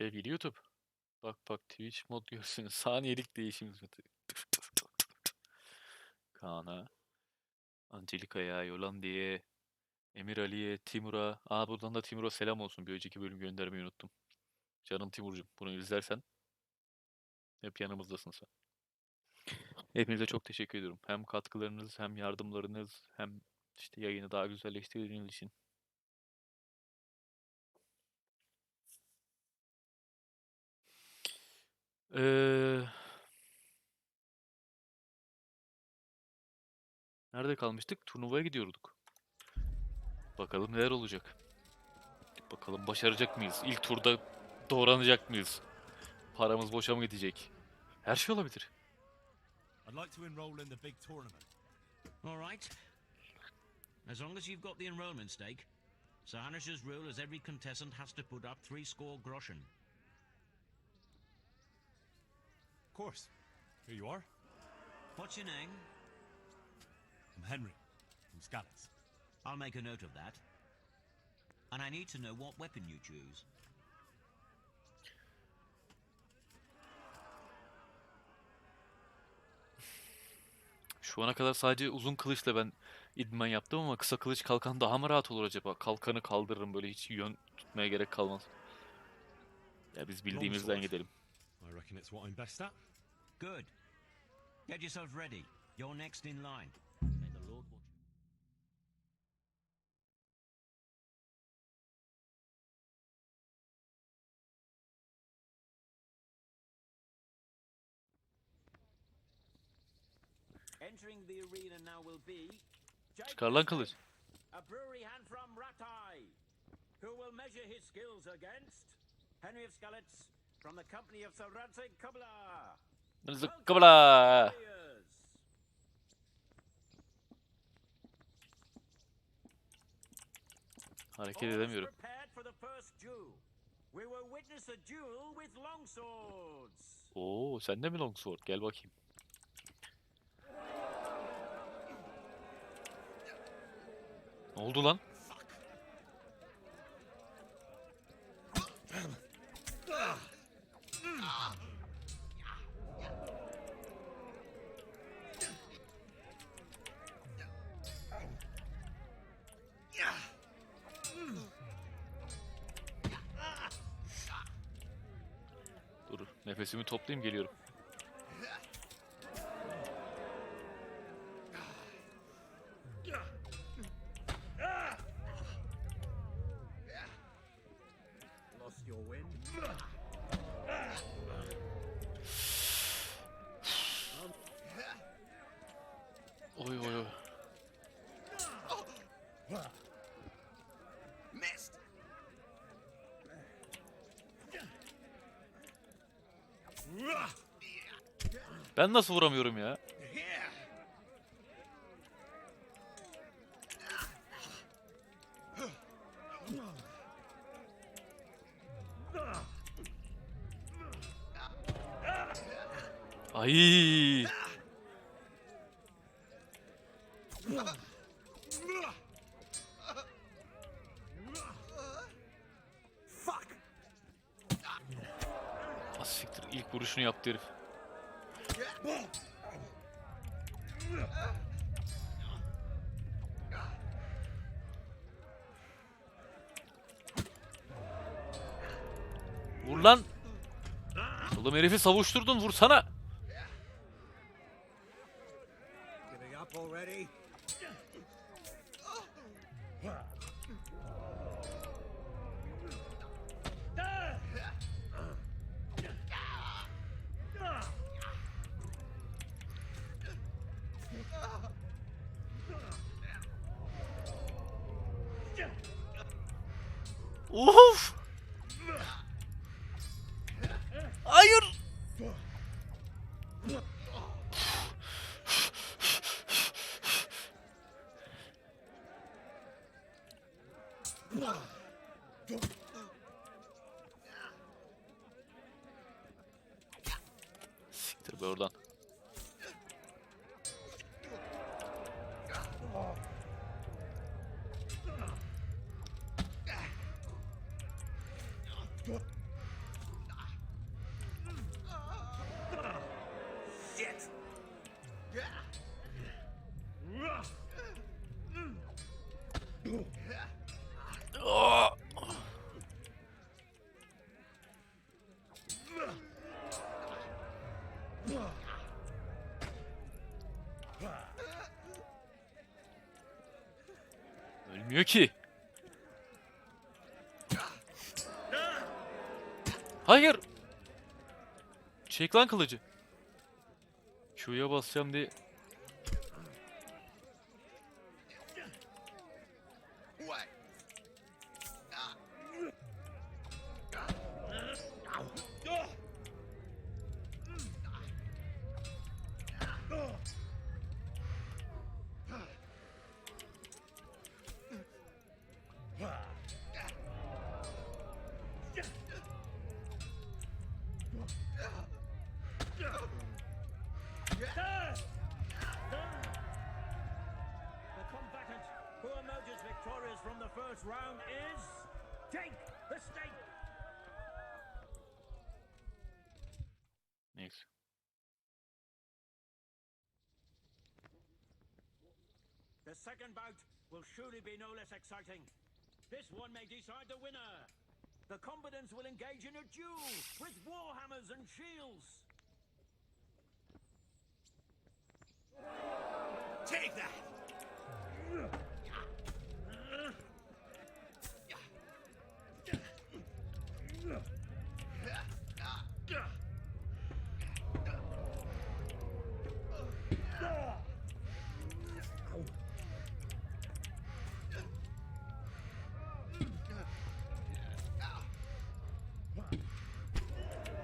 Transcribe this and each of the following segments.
Sevgili YouTube. Bak bak Twitch mod görsünüz. Saniyelik değişim hizmeti. Kaan'a, Angelika'ya, Yolandi'ye, Emir Ali'ye, Timur'a. Buradan da Timur'a selam olsun. Bir önceki bölüm göndermeyi unuttum. Canım Timur'cum, bunu izlersen hep yanımızdasın sen. Hepinize çok teşekkür ediyorum. Hem katkılarınız, hem yardımlarınız, hem işte yayını daha güzelleştirdiğiniz için. Nerede kalmıştık? Turnuvaya gidiyorduk. Bakalım neler olacak. Bakalım başaracak mıyız? İlk turda doğranacak mıyız? Paramız boşa mı gidecek? Her şey olabilir. I'd like to enroll in the big tournament. All right. As long as you've got the enrollment stake, Sir Hanish's rule is every contestant has to put up 30 groschen. Of course. Here you are. What's your name? I'm Henry, from Scallops. I'll make a note of that. And I need to know what weapon you choose. Şu ana kadar sadece uzun kılıçla ben idman yaptım ama kısa kılıç kalkan daha mı rahat olur acaba? Kalkanı kaldırırım, böyle hiç yön tutmaya gerek kalmaz. Ya biz bildiğimizden gidelim. I reckon it's what I'm best at. Good. Get yourself ready. You're next in line. May the Lord watch you. Entering the arena now will be Çıkar lan kılıç. a brewery hand from Ratai, who will measure his skills against Henry of Skalitz from the company of Sir Kabla. Zıkkıbla. Hareket edemiyorum. Oo, sen de mi longsword? Gel bakayım. Ne oldu lan? Dur, nefesimi toplayayım, geliyorum. Oy oy oy. Ben nasıl vuramıyorum ya? Ay. Siktir, ilk vuruşunu yaptı herif. Vur lan. Oğlum herifi savuşturdun, vursana. Of! Hayır! Siktir be oradan. Ölmüyor ki. Hayır. Çek lan kılıcı. Q'ya basacağım diye. The combatant who emerges victorious from the first round is... Take the stake! Neyse. The second bout will surely be no less exciting. This one may decide the winner. The combatants will engage in a duel with warhammers and shields. Take that!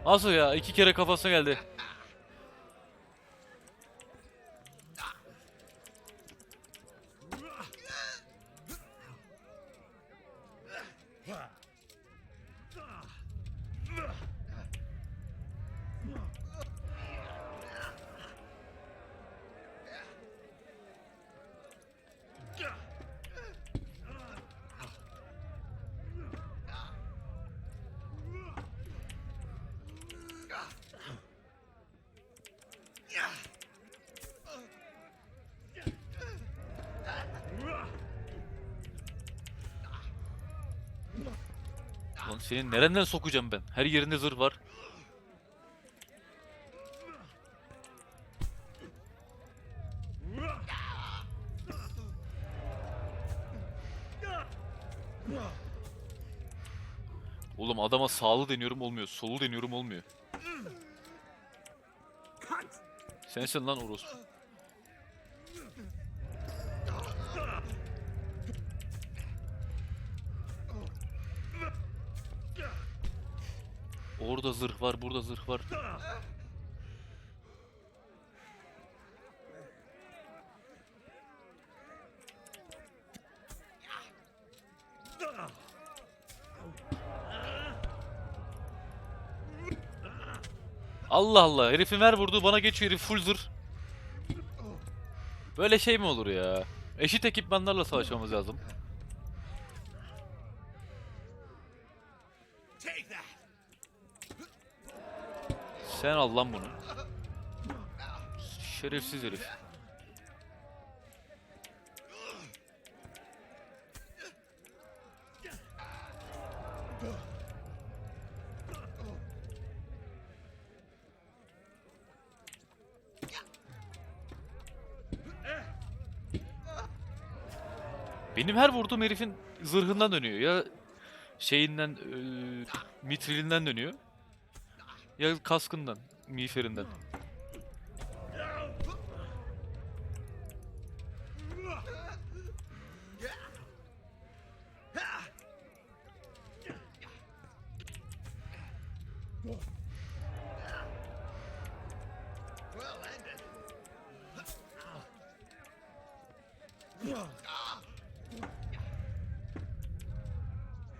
Nasıl ya? 2 kere kafasına geldi. Lan senin nereden sokacağım ben? Her yerinde zırh var. Oğlum adama sağlı deniyorum olmuyor. Solu deniyorum olmuyor. Sensin lan orospu. Orada zırh var, burada zırh var. Allah Allah, herifin ver vurdu, bana geçiyor herif full zırh. Böyle şey mi olur ya? Eşit ekipmanlarla savaşmamız lazım. Sen al lan bunu. Şerefsiz herif. Benim her vurduğum herifin zırhından dönüyor. Ya şeyinden, mitrilinden dönüyor. Ya kaskından, miğferinden.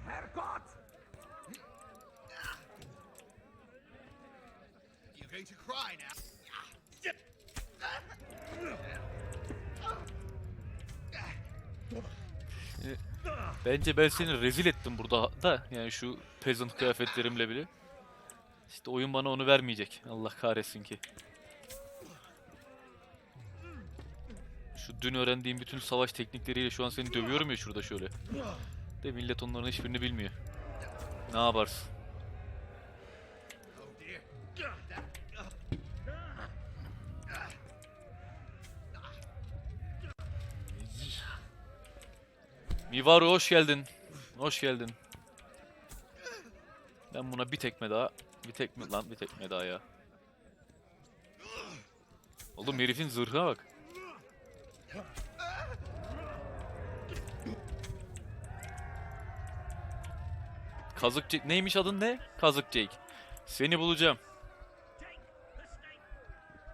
Herrgott! You're going to cry now. Bence ben seni rezil ettim burada da, yani şu peasant kıyafetlerimle bile. İşte oyun bana onu vermeyecek. Allah kahretsin ki. Şu dün öğrendiğim bütün savaş teknikleriyle şu an seni dövüyorum ya şurada şöyle. De millet onların hiçbirini bilmiyor. Ne yaparsın? Oh dear. Mivaru hoş geldin. Hoş geldin. Ben buna bir tekme daha. Bir tekme lan, bir tekme daha ya. Oğlum herifin zırhına bak. Kazık Jake. Neymiş adın ne? Kazık Jake. Seni bulacağım. Take the snake.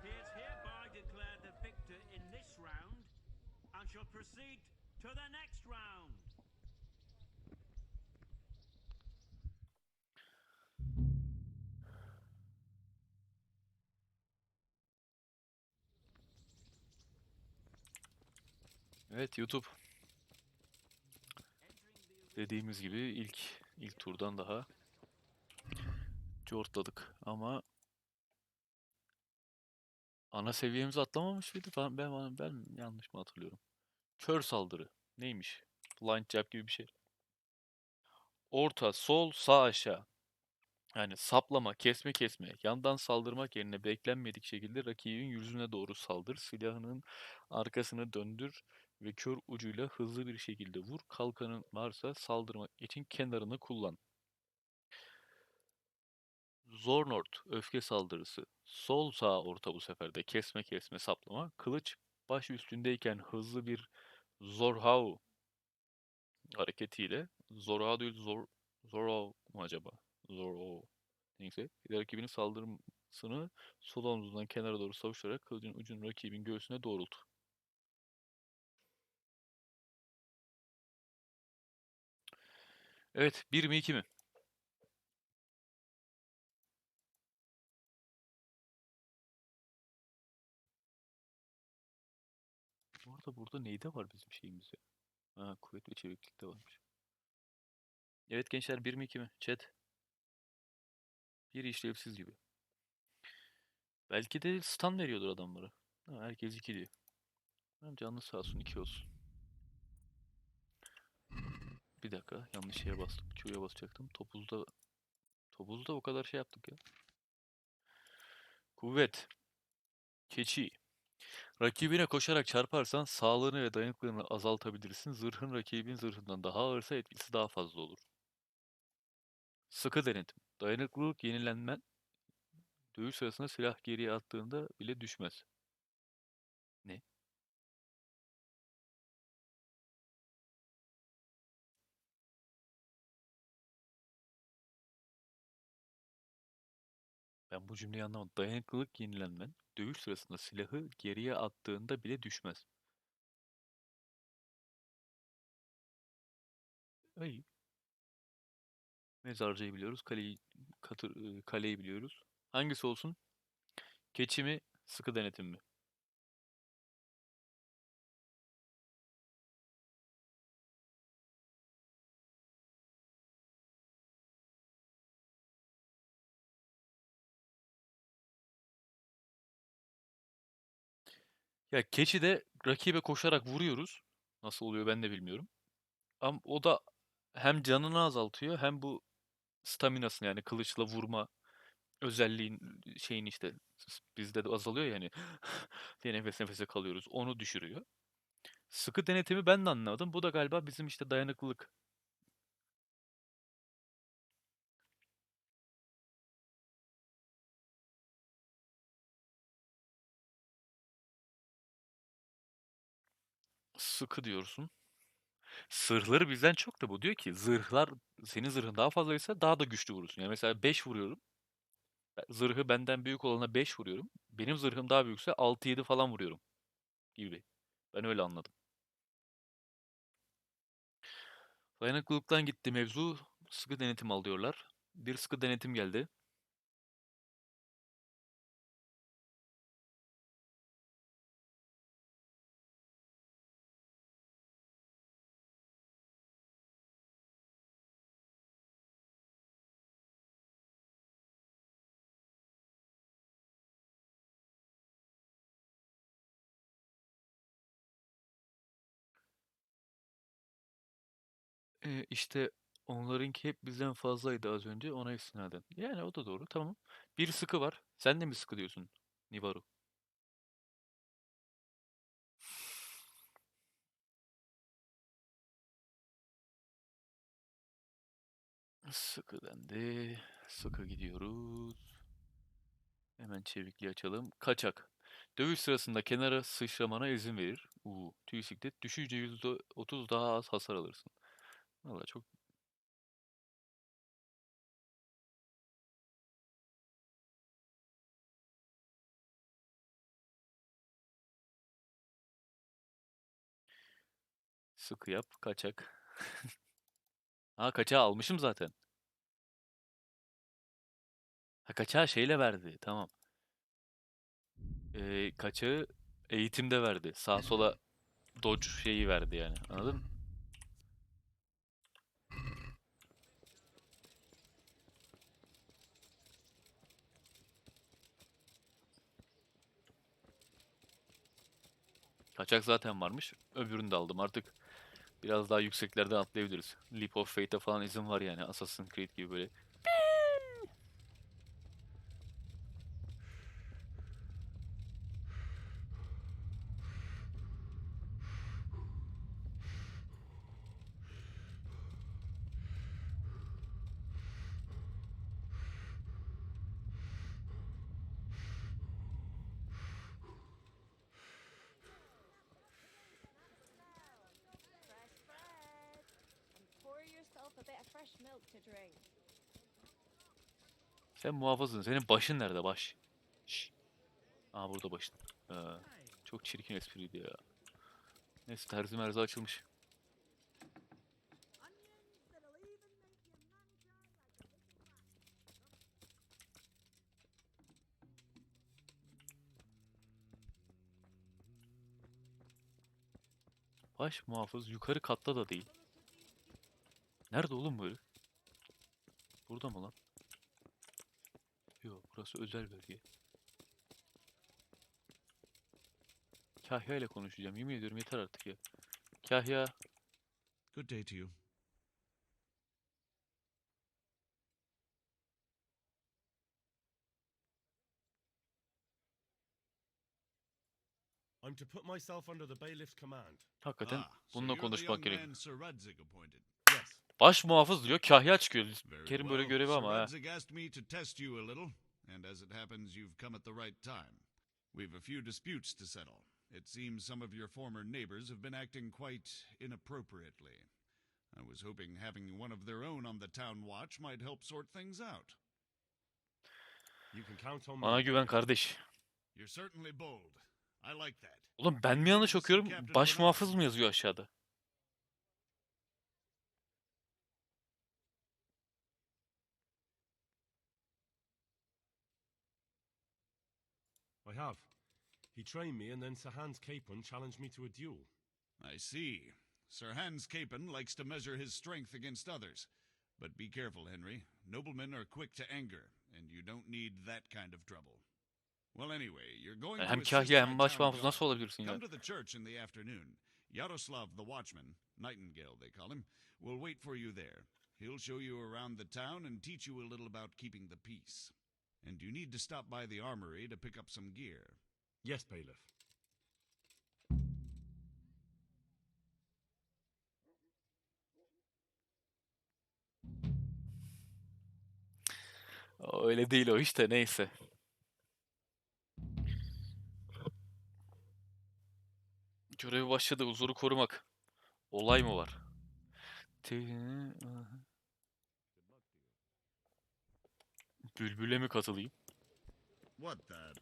He is hereby declared the victor in this round and shall proceed to the next round. Evet YouTube. Dediğimiz gibi ilk turdan daha cortladık ama ana seviyemizi atlamamış mıydı? Ben yanlış mı hatırlıyorum? Kör saldırı. Neymiş? Blind jab gibi bir şey. Orta, sol, sağ, aşağı. Yani saplama, kesme, yandan saldırmak yerine beklenmedik şekilde rakibin yüzüne doğru saldır. Silahının arkasını döndür ve kör ucuyla hızlı bir şekilde vur. Kalkanın varsa saldırmak için kenarını kullan. Zornort, öfke saldırısı. Sol sağ orta bu sefer de kesme saplama. Kılıç baş üstündeyken hızlı bir Zorhau hareketiyle. Zorhau değil Zorhau mu acaba? Zorhau. Neyse. Rakibinin saldırısını sol omzundan kenara doğru savuşturarak kılıcın ucunu rakibin göğsüne doğrult. Evet. Bir mi 2 mi? Bu arada burada neyde var bizim şeyimiz ya? Ha, kuvvet ve çeviklikte varmış. Evet gençler, bir mi 2 mi? Chat. Bir işlevsiz gibi. Belki de stun veriyordur adamlara. Ha, herkes 2 diyor. Tamam, canlı sağ olsun, 2 olsun. Bir dakika, yanlış şeye bastım. Q'ya basacaktım. Topuzda o kadar şey yaptık ya. Kuvvet. Keçi. Rakibine koşarak çarparsan sağlığını ve dayanıklılığını azaltabilirsin. Zırhın rakibin zırhından daha ağırsa etkisi daha fazla olur. Sıkı denetim. Dayanıklılık yenilenmen dövüş sırasında silah geriye attığında bile düşmez. Ne? Ben bu cümleyi anlamadım. Dayanıklılık yenilenmen dövüş sırasında silahı geriye attığında bile düşmez. İyi. Mezarcıyı biliyoruz. Kaleyi biliyoruz. Hangisi olsun? Keçi mi? Sıkı denetim mi? Ya keçi de rakibe koşarak vuruyoruz. Nasıl oluyor ben de bilmiyorum. Ama o da hem canını azaltıyor hem bu staminasını, yani kılıçla vurma özelliğin şeyin işte bizde de azalıyor yani diye nefes nefese kalıyoruz. Onu düşürüyor. Sıkı denetimi ben de anlamadım. Bu da galiba bizim işte dayanıklılık. Sıkı diyorsun. Zırhları bizden çok da bu diyor ki zırhlar, senin zırhın daha fazlaysa daha da güçlü vurursun. Yani mesela 5 vuruyorum. Zırhı benden büyük olana 5 vuruyorum. Benim zırhım daha büyükse 6-7 falan vuruyorum gibi. Ben öyle anladım. Dayanıklılıktan gitti mevzu. Sıkı denetim alıyorlar. Bir sıkı denetim geldi. İşte onlarınki hep bizden fazlaydı az önce, ona istinaden. Yani o da doğru, tamam. Bir sıkı var. Sen de mi sıkı diyorsun Nivaru? Sıkı dendi. Sıkı gidiyoruz. Hemen çevikliği açalım. Kaçak. Dövüş sırasında kenara sıçramana izin verir. Tüy siklet. Düşünce %30 daha az hasar alırsın. Valla çok sıkı yap. Kaçak. Ha, kaçağı almışım zaten. Ha, kaçağı şeyle verdi. Tamam. Kaçağı eğitimde verdi. Sağ sola dodge şeyi verdi yani. Anladın? Kaçak zaten varmış. Öbürünü de aldım. Artık biraz daha yükseklerden atlayabiliriz. Leap of Fate'e falan izin var yani. Assassin's Creed gibi böyle. Fresh bread. And pour yourself a bit of fresh milk to drink. Sen muhafızsın. Senin başın nerede baş? Şşş. Aa, burada başın. Ee, Çok çirkin espriydi ya. Neyse, terzi merzi açılmış. Baş muhafız yukarı katta da değil. Nerede oğlum böyle? Burada mı lan? Yok, burası özel bölge. Kahya ile konuşacağım. Yemin ediyorum yeter artık ya. Kahya. Good day to you. I'm to put myself under the bailiff's command. Hakikaten So bununla you're the konuşmak young gerekiyor. man Sir Radzig appointed. Yes. Baş muhafız diyor. Kahya çıkıyor. Very Kerim böyle well. görevi Sir ama ha. Radzig asked me to test you a little, and as it happens, you've come at the right time. We've a few disputes to settle. It seems some of your former neighbors have been acting quite inappropriately. I was hoping having one of their own on the town watch might help sort things out. You can count on Bana me. güven kardeş. You're certainly bold. I like that. Oğlum ben mi yanlış okuyorum? Baş muhafız mı yazıyor aşağıda? I have. He trained me, and then Sir Hans Capon challenged me to a duel. I see. Sir Hans Capon likes to measure his strength against others. But be careful, Henry. Noblemen are quick to anger, and you don't need that kind of trouble. Well, anyway, you're going to Hem assist kahya my hem baş town muhafız guard. nasıl olabilirsin ya? Come to the church in the afternoon. Yaroslav the watchman, Nightingale they call him, will wait for you there. He'll show you around the town and teach you a little about keeping the peace. And you need to stop by the armory to pick up some gear. Yes, bailiff. Öyle değil o işte, neyse. Görevi başladı. Huzuru korumak. Olay mı var? Bülbüle mi katılayım? What the?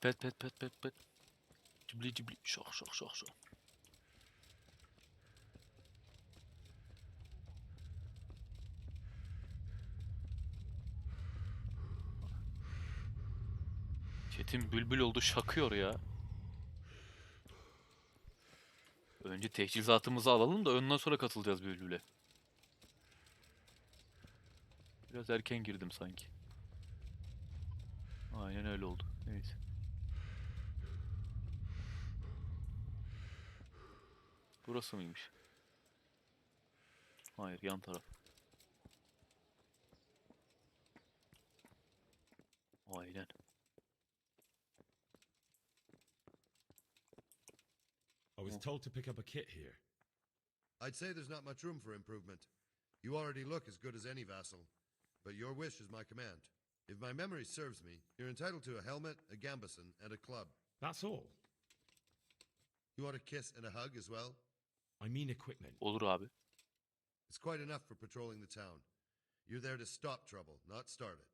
Pet pet pet pet pet. Cibli cibli. Şok şok şok şok. Chatim bülbül oldu, şakıyor ya. Önce teçhizatımızı alalım da ondan sonra katılacağız bülbüle. Biraz erken girdim sanki. Aynen öyle oldu. Neyse. Burası mıymış? Hayır, yan taraf. Aynen. I was told to pick up a kit here. I'd say there's not much room for improvement. You already look as good as any vassal, but your wish is my command. If my memory serves me, you're entitled to a helmet, a gambeson, and a club. That's all. You want a kiss and a hug as well? I mean equipment. Olur abi. It's quite enough for patrolling the town. You're there to stop trouble, not start it.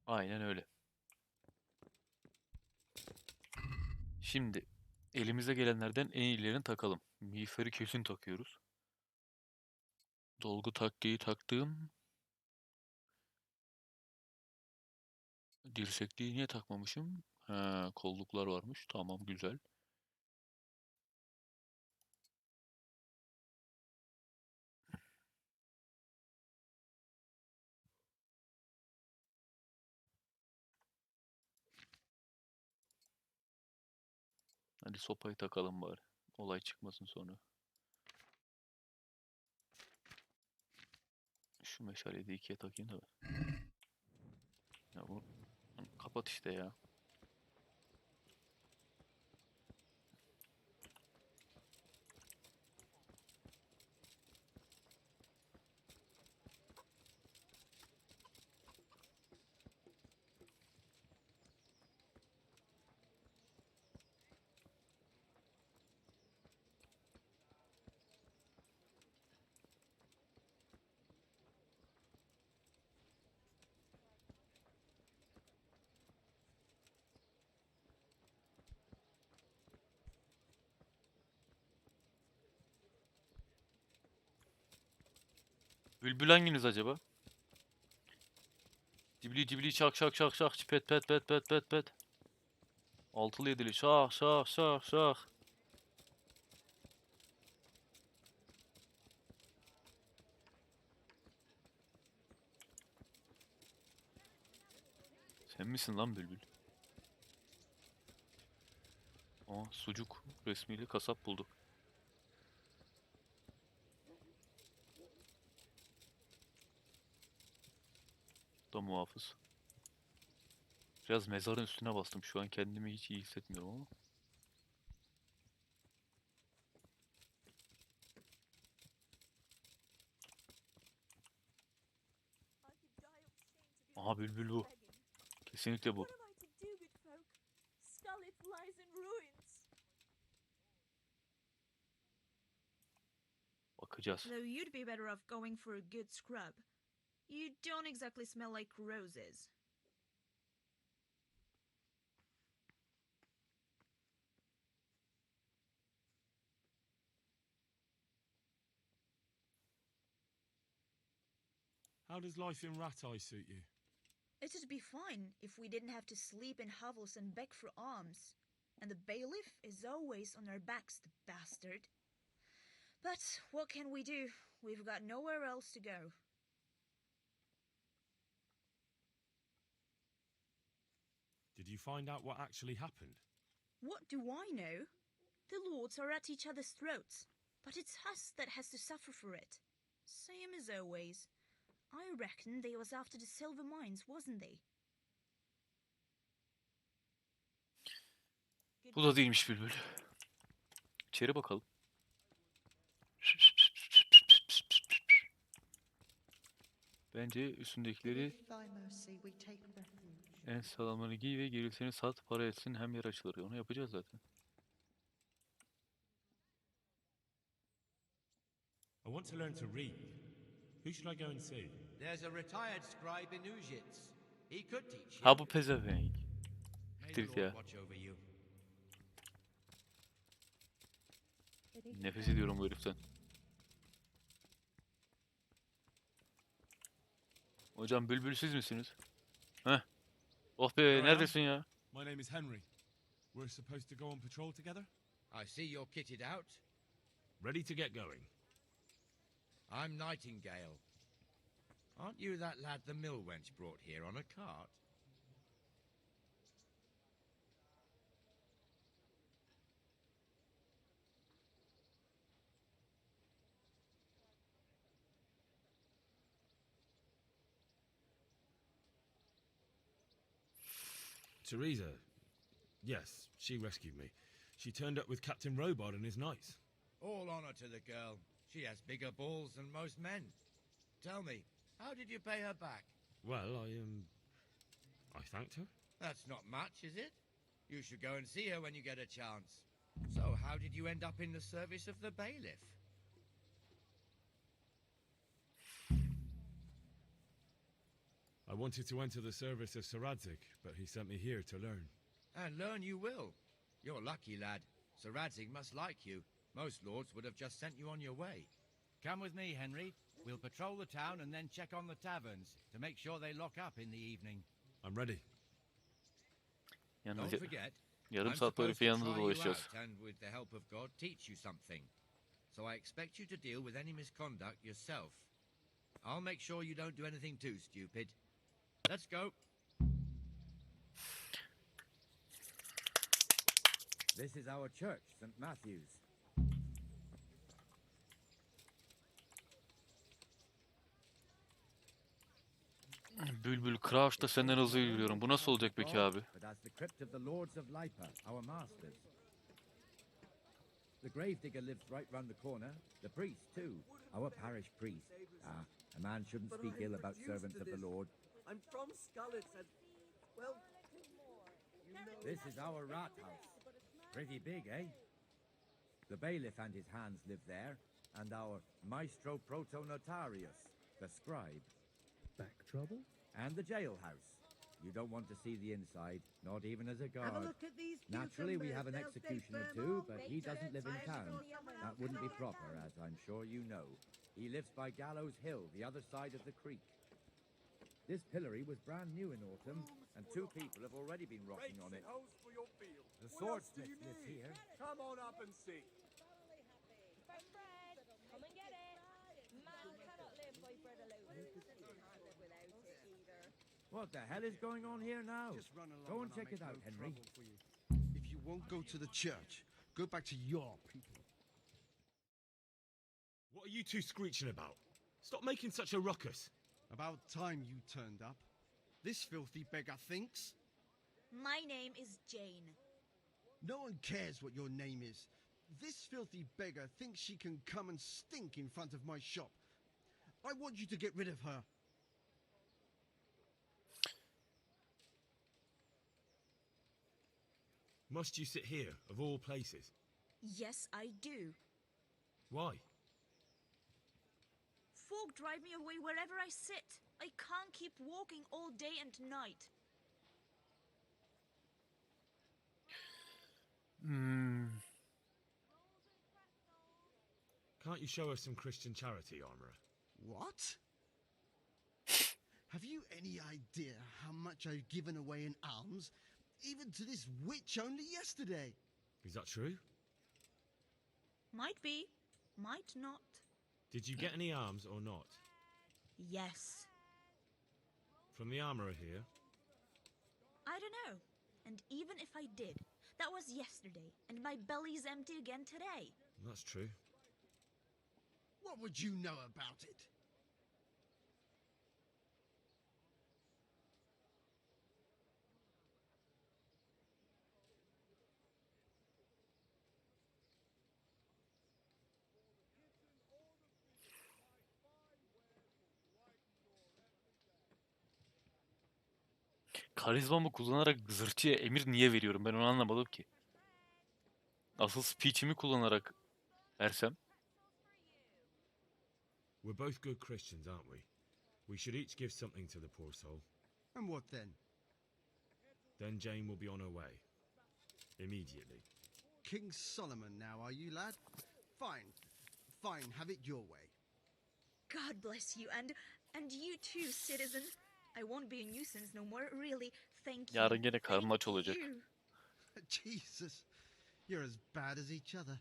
Aynen öyle. Şimdi elimize gelenlerden en iyilerini takalım. Miğferi kesin takıyoruz. Dolgu taktiği taktığım. Dirsekliği niye takmamışım? Ha, kolluklar varmış. Tamam, güzel. Hadi sopayı takalım bari. Olay çıkmasın sonra. Şu meşaleyi de ikiye takayım da. Ya bu kapat işte ya. Bülbül hanginiz acaba? Cibili cibili şak şak şak şak pet pet pet pet pet pet. Altılı yedili şak şak şak şak. Sen misin lan Bülbül? Aa, sucuk resmiyle kasap bulduk. Da muhafız. Biraz mezarın üstüne bastım. Şu an kendimi hiç iyi hissetmiyorum ama. Aha, Bülbül bu. Kesinlikle bu. What am I to do, good folk? Scarlet lies in ruins. Bakacağız. Though you'd be better off going for a good scrub. You don't exactly smell like roses. How does life in Rat Eye suit you? It'd be fine if we didn't have to sleep in hovels and beg for alms. And the bailiff is always on our backs, the bastard. But what can we do? We've got nowhere else to go. Did you find out what actually happened? What do I know? The lords are at each other's throats, but it's us that has to suffer for it. Same as always. I reckon they was after the silver mines, wasn't they? Bu da değilmiş Bülbül. İçeri bakalım. Bence üstündekileri en sağlamını giy ve gerisini sat, para etsin, hem yer açılır. Onu yapacağız zaten. I want to learn to read. Who should I go and see? There's a retired scribe in Ujits. He could teach you. Ha, bu pezevenk. May the Siktir Lord ya. watch over you. Nefes ediyorum bu heriften. Hocam Bülbül siz misiniz? Heh. Oh be, neredesin ya? My name is Henry. We're supposed to go on patrol together? I see you're kitted out. Ready to get going. I'm Nightingale. Aren't you that lad the mill wench brought here on a cart? Teresa. Yes, she rescued me. She turned up with Captain Robot and his knights. All honor to the girl. She has bigger balls than most men. Tell me, how did you pay her back? Well, I thanked her. That's not much, is it? You should go and see her when you get a chance. So, how did you end up in the service of the bailiff? I wanted to enter the service of Saradzik, but he sent me here to learn. And learn you will. You're lucky, lad. Sir Radzig must like you. Most lords would have just sent you on your way. Come with me, Henry. We'll patrol the town and then check on the taverns to make sure they lock up in the evening. I'm ready. Yalnız Don't forget, yarım I'm saat bu supposed herifin to yanında try you dolaşacağız. out and with the help of God teach you something. So I expect you to deal with any misconduct yourself. I'll make sure you don't do anything too stupid. Let's go. This is our church, St. Matthew's. Bülbül Crouch'ta senden hızlı yürüyorum. Bu nasıl olacak peki abi? But as the crypt of the Lords of Lipa, our masters. The gravedigger lives right round the corner. The priest, too. Our parish priest. A man shouldn't speak ill about servants of the Lord. I'm from Scarlett and, well, This is our rat house. Pretty big, eh? The bailiff and his hands live there, and our maestro protonotarius, the scribe. back trouble? And the jailhouse. You don't want to see the inside, not even as a guard. Have a look at these Naturally, we cucumbers. have an They'll stay executioner firm too, all but day. he doesn't live in town. Fires That wouldn't be proper, as I'm sure you know. He lives by Gallows Hill, the other side of the creek. This pillory was brand new in autumn, and 2 people have already been rotting on it. The swordsmith lives here. Come on up and see. For bread, come and get it. Man cannot live by bread alone. Can't live without it either. What the hell is going on here now? Go and check it out, Henry. If you won't go to the church, go back to your people. What are you two screeching about? Stop making such a ruckus. About time you turned up. This filthy beggar thinks. My name is Jane. No one cares what your name is. This filthy beggar thinks she can come and stink in front of my shop. I want you to get rid of her. Must you sit here, of all places? Yes, I do. Why? Folk drive me away wherever I sit. I can't keep walking all day and night. Can't you show us some Christian charity, Armourer? What? Have you any idea how much I've given away in alms, even to this witch only yesterday? Is that true? Might be, might not. Did you get any alms or not? Yes. From the Armourer here? I don't know. And even if I did, that was yesterday, and my belly's empty again today. That's true. What would you know about it? Karizmamı kullanarak zırhçıya emir niye veriyorum? Ben onu anlamadım ki. Asıl speech'imi kullanarak versem. We're both good Christians, aren't we? We should each give something to the poor soul. And what then? Then Jane will be on her way. Immediately. King Solomon now, are you, lad? Fine. Fine, have it your way. God bless you, and you too, citizen. I won't be a nuisance no more, really. Thank you. Yarın gene karnım aç Thank olacak. you. Jesus, you're as bad as each other.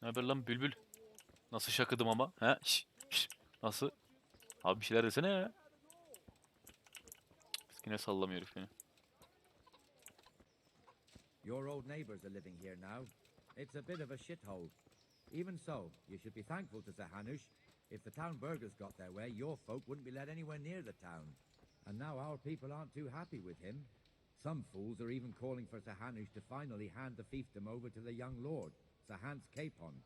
Ne haber lan Bülbül? Nasıl şakıdım ama? He? Şş, şş. Nasıl? Abi bir şeyler desene ya. Yine sallamıyor herif beni. Your old neighbors are living here now. It's a bit of a shithole. Even so, you should be thankful to Sir Hanush. If the town burghers got their way, your folk wouldn't be let anywhere near the town. And now our people aren't too happy with him. Some fools are even calling for Sir Hanush to finally hand the fiefdom over to the young lord, Sir Hans Capon.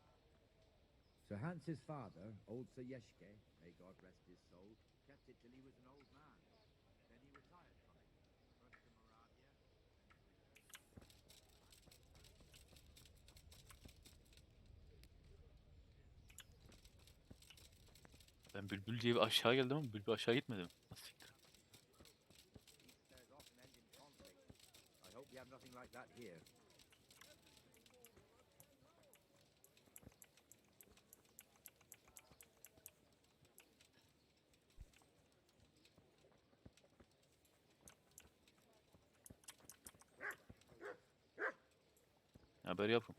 Sir Hans's father, old Sir Yeshke, may God rest his soul, kept it till he was an old man. Then he retired from it, first to Moravia, Ben Bülbül diye bir aşağı geldim ama Bülbül aşağı gitmedi mi? Nasıl siktir? These affairs often end in conflict. I hope you have nothing like that here. Haber yapın.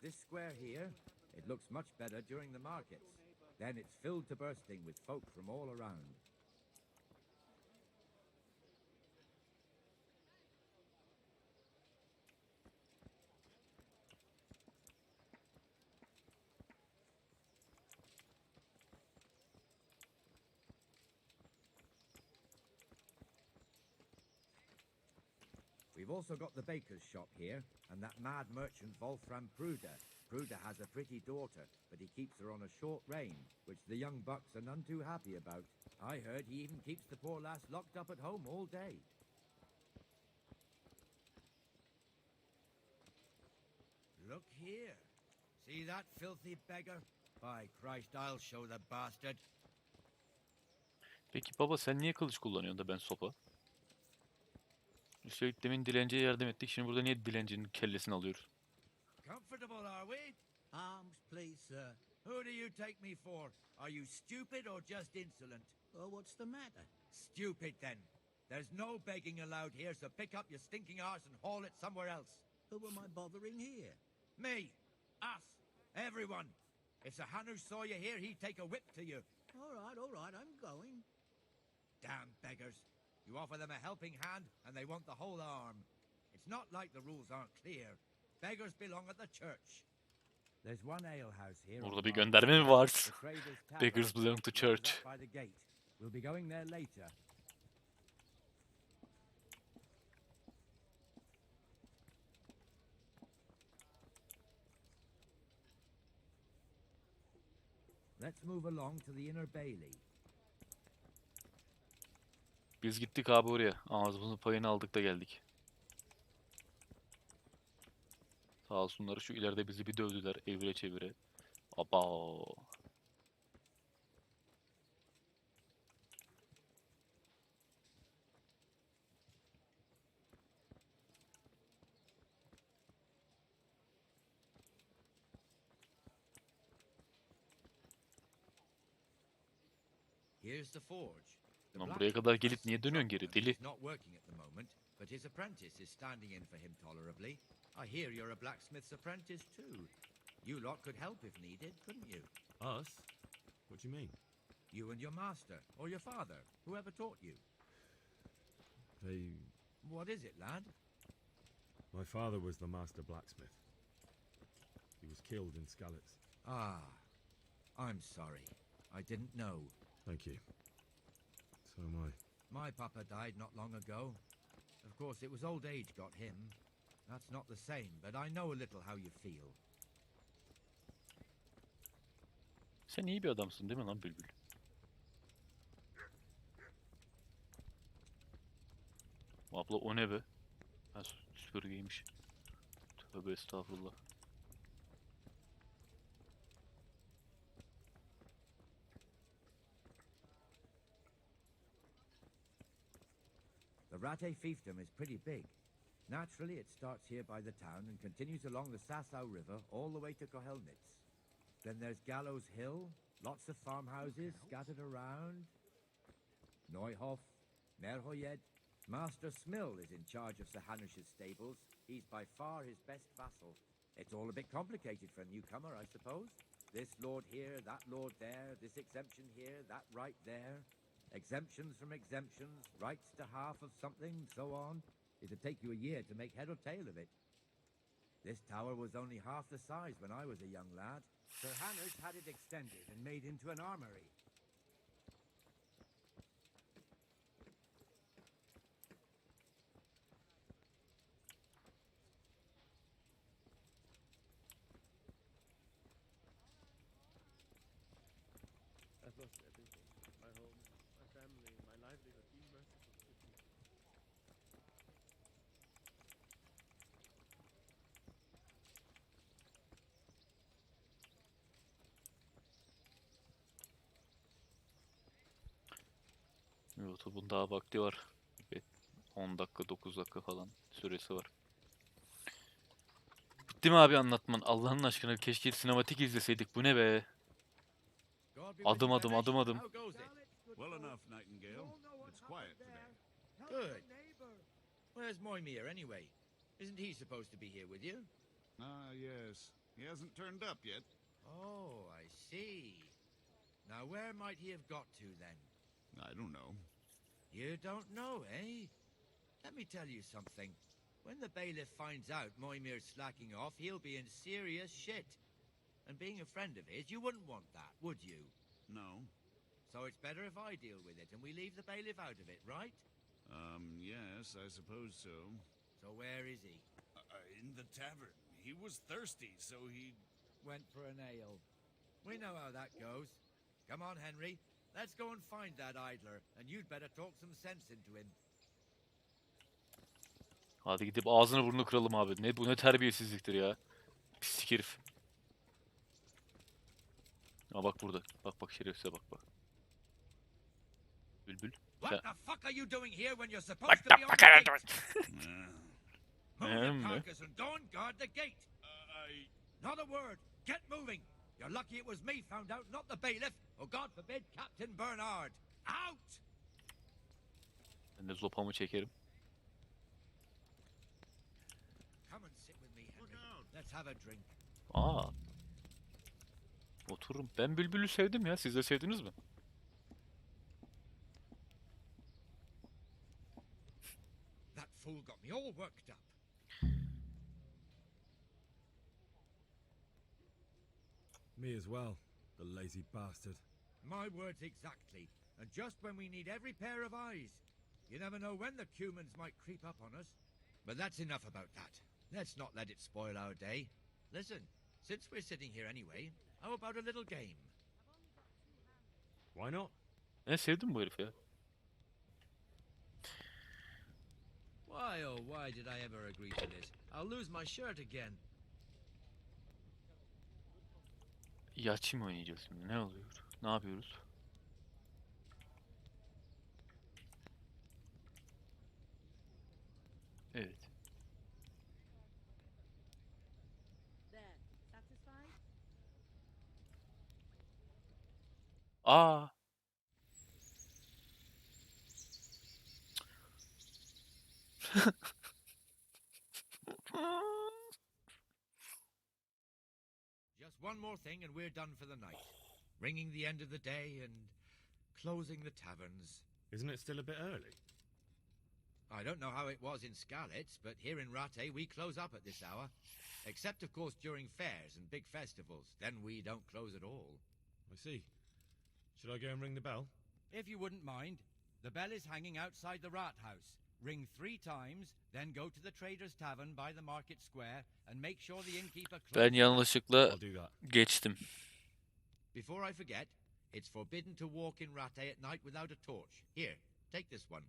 This square here, it looks much better during the markets. Then it's filled to bursting with folk from all around. We've also got the baker's shop here, and that mad merchant Wolfram Pruder. Pruder has a pretty daughter, but he keeps her on a short rein, which the young bucks are none too happy about. I heard he even keeps the poor lass locked up at home all day. Look here. See that filthy beggar? By Christ, I'll show the bastard. Peki baba sen niye kılıç kullanıyorsun da ben sopa? Üstelik demin dilenciye yardım ettik. Şimdi burada niye dilencinin kellesini alıyoruz? Comfortable, are we? Arms, please, sir. Who do you take me for? Are you stupid or just insolent? Oh, what's the matter? Stupid, then. There's no begging allowed here, so pick up your stinking arse and haul it somewhere else. Who am I bothering here? Me. Us. Everyone. If Sir Hanush saw you here, he'd take a whip to you. All right, I'm going. Damn beggars. You offer them a helping hand, and they want the whole arm. It's not like the rules aren't clear. Beggars belong at the church. There's one alehouse here. Orada bir gönderme mi var? Beggars belong to church. By the gate. We'll be going there later. Let's move along to the inner bailey. Biz gittik abi oraya. Ağzımızın payını aldık da geldik. Sağ olsunlar şu ileride bizi bir dövdüler evire çevire. Aba. Here's the forge. Lan buraya kadar gelip niye dönüyorsun geri deli? He's not working at the moment, but his apprentice is standing in for him tolerably. I hear you're a blacksmith's apprentice too. You lot could help if needed, couldn't you? Us? What do you mean? You and your master, or your father, whoever taught you. They... What is it, lad? My father was the master blacksmith. He was killed in Skalitz. Ah, I'm sorry. I didn't know. Thank you. So am I. My papa died not long ago. Of course, it was old age got him. That's not the same, but I know a little how you feel. Sen iyi bir adamsın değil mi lan Bülbül? Abla o ne be? Ha, süpürgeymiş. Tövbe estağfurullah. The Rate fiefdom is pretty big. Naturally, it starts here by the town and continues along the Sasau River all the way to Kohelnitz. Then there's Gallows Hill, lots of farmhouses scattered around. Neuhof, Merhoyed. Master Smill is in charge of Sir Hanush's stables. He's by far his best vassal. It's all a bit complicated for a newcomer, I suppose. This lord here, that lord there, this exemption here, that right there. Exemptions from exemptions, rights to half of something, so on. It'd take you a year to make head or tail of it. This tower was only half the size when I was a young lad. Sir Hannah's had it extended and made into an armory. I've lost everything. My home, my family, my livelihood. Be merciful with me. YouTube'un daha vakti var. Bir 10 dakika 9 dakika falan süresi var. Bitti mi abi anlatman? Allah'ın aşkına keşke sinematik izleseydik. Bu ne be? God be with Adım you, adım Hamish. adım adım. How goes it? Well enough, Nightingale. It's quiet today. Good. Where's Moimir anyway? Isn't he supposed to be here with you? Ah, yes. He hasn't turned up yet. Oh, I see. Now where might he have got to then? I don't know. You don't know, eh? Let me tell you something. When the bailiff finds out Moimir's slacking off, he'll be in serious shit. And being a friend of his, you wouldn't want that, would you? No. So it's better if I deal with it and we leave the bailiff out of it, right? Yes, I suppose so. So where is he? In the tavern. He was thirsty, so he... Went for an ale. We know how that goes. Come on, Henry. Let's go and find that idler, and you'd better talk some sense into him. Hadi gidip ağzını burnunu kıralım abi. Ne bu ne terbiyesizliktir ya. Pislik herif. Ha bak burada. Bak bak şerefsize bak bak. Bülbül. What the fuck are you doing here when you're What supposed the to be on fuck the are you gate? doing? Move your Hmm. carcass and go and guard the gate. Not a word. Get moving. You're lucky it was me found out, not the bailiff, or God forbid, Captain Bernard. Out! Ben de zopamı çekerim. Come and sit with me, Henry. Let's have a drink. Aa. Otururum. Ben Bülbül'ü sevdim ya. Siz de sevdiniz mi? That fool got me all worked up. Me as well, the lazy bastard. My words exactly. And just when we need every pair of eyes. You never know when the cumans might creep up on us. But that's enough about that. Let's not let it spoil our day. Listen, since we're sitting here anyway, how about a little game? Why not? Ne sevdim bu herif ya. Why, oh, why did I ever agree to this? I'll lose my shirt again. Yaçı mı oynayacağız şimdi? Ne oluyor? Ne yapıyoruz? Evet. There. Satisfied? Aa. Just one more thing and we're done for the night. Ringing the end of the day and closing the taverns. Isn't it still a bit early? I don't know how it was in Skalitz, but here in Rattay we close up at this hour. Except, of course, during fairs and big festivals. Then we don't close at all. I see. Should I go and ring the bell? If you wouldn't mind, the bell is hanging outside the rat house. Ring 3 times, then go to the Trader's Tavern by the market square and make sure the innkeeper Ben closes. yanlışlıkla I'll do that. geçtim. Before I forget, it's forbidden to walk in Rattay at night without a torch. Here, take this one.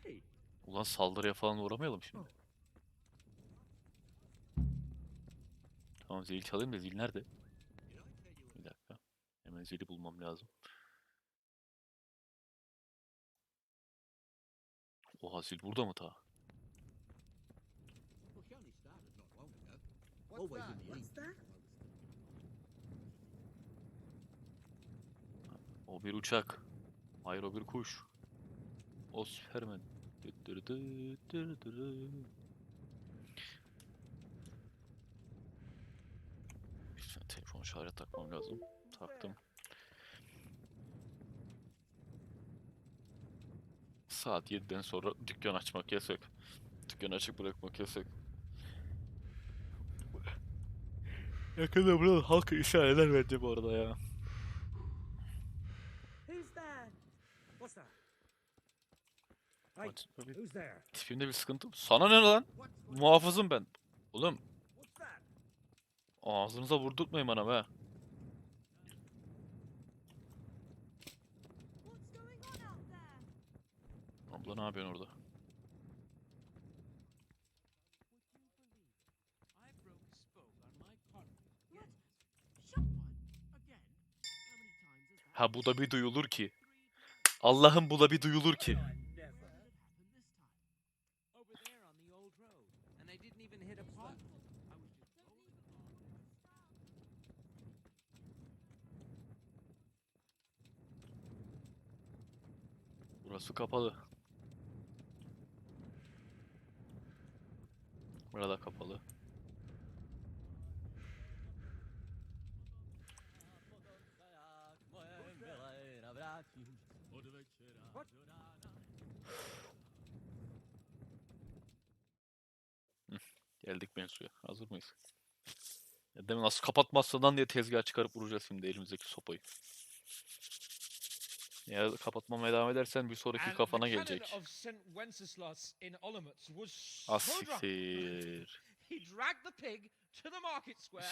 Hey, Ulan saldırıya falan uğramayalım şimdi. Tamam zil çalayım da zil nerede? Bir dakika. Hemen zili bulmam lazım. Oha zil burada mı ta? Well, she only started not long ago. Always in the evening. O bir uçak. Hayır o bir kuş. O Süpermen. Lütfen telefon şarja takmam lazım. Taktım. Saat 7'den sonra dükkan açmak yasak. Dükkan açık bırakmak yasak. Yakında burada halka isyan eder bence bu arada ya. Who's there? What's that? Hey, Aç- tabii. who's there? Tipimde bir sıkıntı. Sana ne lan? Muhafızım ben. Oğlum What's that? ağzınıza vurdurtmayın bana be. What's going on out there? Abla ne yapıyorsun orada? Ha bu da bir duyulur ki. Allah'ım bu da bir duyulur ki. Burası kapalı. Burada kapalı. Geldik mensuya. Hazır mıyız? Ya demin nasıl kapatmazsan diye tezgah çıkarıp vuracağız şimdi elimizdeki sopayı. Ya kapatmamaya devam edersen bir sonraki kafana gelecek. Asiktir.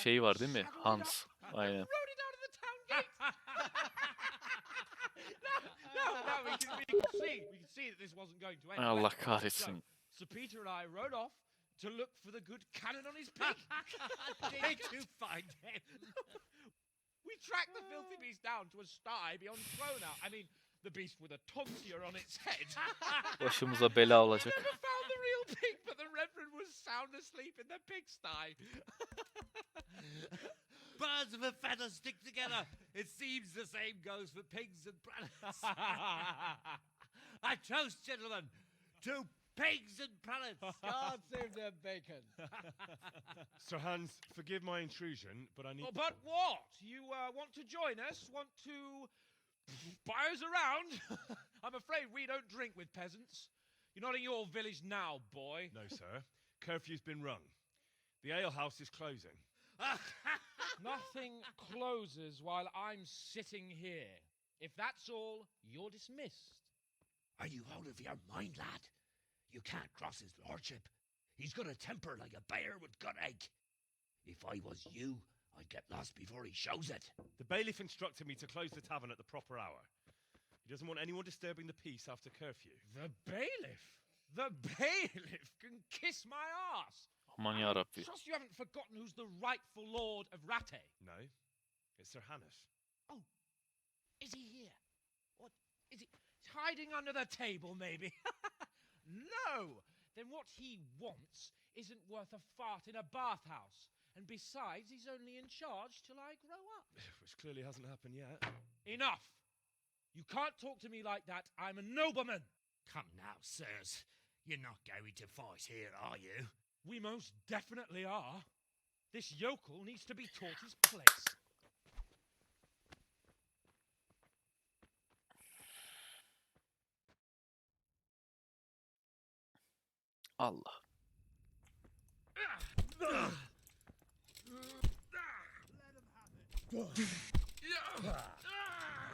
Şey var değil mi? Hans. Aynen. Allah kahretsin. So Peter and I rode off to look for the good cannon on his pig. Did you find him? We tracked the filthy beast down to a sty beyond Clona. I mean, the beast with a tonsure on its head. Başımıza bela olacak. We never found the real pig, but the Reverend was sound asleep in the pigsty. Birds of a feather stick together. It seems the same goes for pigs and prelates. I toast, gentlemen, to pigs and prelates. God save their bacon. Sir Hans, forgive my intrusion, but I need... Oh, but what? You want to join us? Want to buy us around? I'm afraid we don't drink with peasants. You're not in your village now, boy. No, sir. Curfew's been rung. The alehouse is closing. Nothing closes while I'm sitting here. If that's all, you're dismissed. Are you out of your mind, lad? You can't cross his lordship. He's got a temper like a bear with gut ache. If I was you, I'd get lost before he shows it. The bailiff instructed me to close the tavern at the proper hour. He doesn't want anyone disturbing the peace after curfew. The bailiff? The bailiff can kiss my arse. Aman yarabbi. Trust you haven't forgotten who's the rightful lord of Rattay. No, it's Sir Hannes. Oh, is he here? What, is he hiding under the table, maybe? No! Then what he wants isn't worth a fart in a bathhouse. And besides, he's only in charge till I grow up. Which clearly hasn't happened yet. Enough! You can't talk to me like that. I'm a nobleman. Come now, sirs. You're not going to fight here, are you? We most definitely are. This yokel needs to be taught his place. Allah.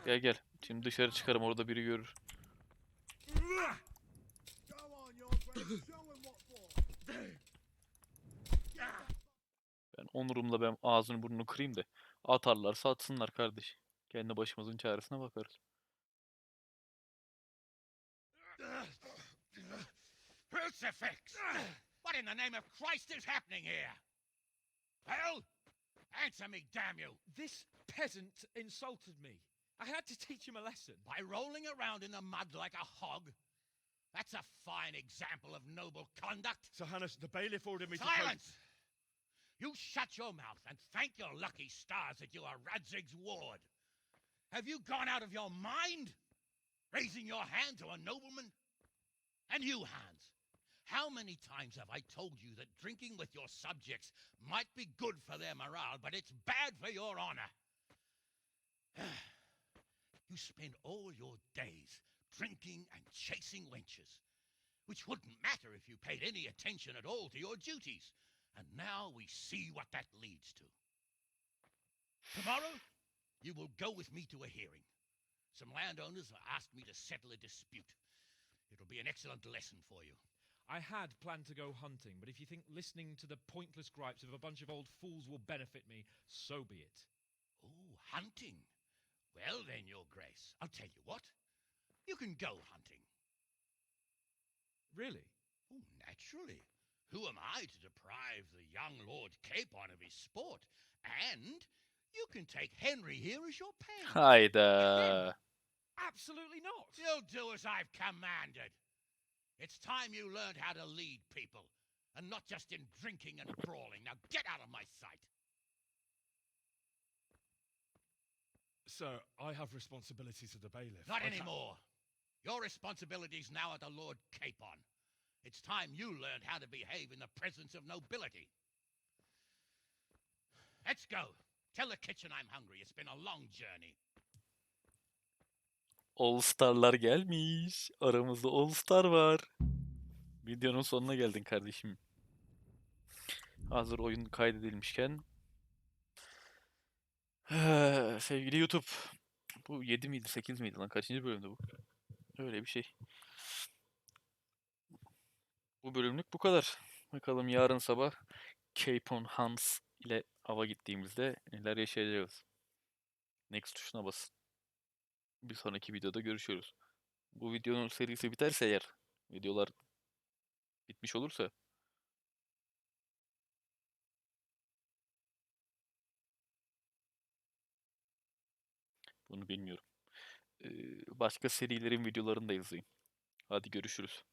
Gel gel. Şimdi dışarı çıkarım orada biri görür. Ben onurumla ben ağzını burnunu kırayım da atarlarsa atsınlar kardeş. Kendi başımızın çaresine bakarız. Crucifix! What in the name of Christ is happening here? Well, answer me, damn you! This peasant insulted me. I had to teach him a lesson. By rolling around in the mud like a hog? That's a fine example of noble conduct. Sir Hannes, the bailiff ordered me to... Silence! You shut your mouth and thank your lucky stars that you are Radzig's ward. Have you gone out of your mind? Raising your hand to a nobleman? And you, Hans, how many times have I told you that drinking with your subjects might be good for their morale, but it's bad for your honor? You spend all your days drinking and chasing wenches, which wouldn't matter if you paid any attention at all to your duties. And now we see what that leads to. Tomorrow, you will go with me to a hearing. Some landowners have asked me to settle a dispute. It'll be an excellent lesson for you. I had planned to go hunting, but if you think listening to the pointless gripes of a bunch of old fools will benefit me, so be it. Oh, hunting. Well then, Your Grace, I'll tell you what. You can go hunting. Really? Oh, naturally. Who am I to deprive the young Lord Capon of his sport? And you can take Henry here as your pet. Hayda. Absolutely not. You'll do as I've commanded. It's time you learned how to lead people, and not just in drinking and brawling. Now get out of my sight. Sir, I have responsibilities to the bailiff. Not anymore. Your responsibilities now are the Lord Capon. It's time you learned how to behave in the presence of nobility. Let's go. Tell the kitchen I'm hungry. It's been a long journey. All Star'lar gelmiş. Aramızda All Star var. Videonun sonuna geldin kardeşim. Hazır oyun kaydedilmişken. Sevgili YouTube. Bu 7 miydi 8 miydi lan? Kaçıncı bölümde bu? Öyle bir şey. Bu bölümlük bu kadar. Bakalım yarın sabah Cape on Hans ile hava gittiğimizde neler yaşayacağız. Next tuşuna basın. Bir sonraki videoda görüşürüz. Bu videonun serisi biterse eğer, videolar bitmiş olursa bunu bilmiyorum. Başka serilerin videolarını da izleyin. Hadi görüşürüz.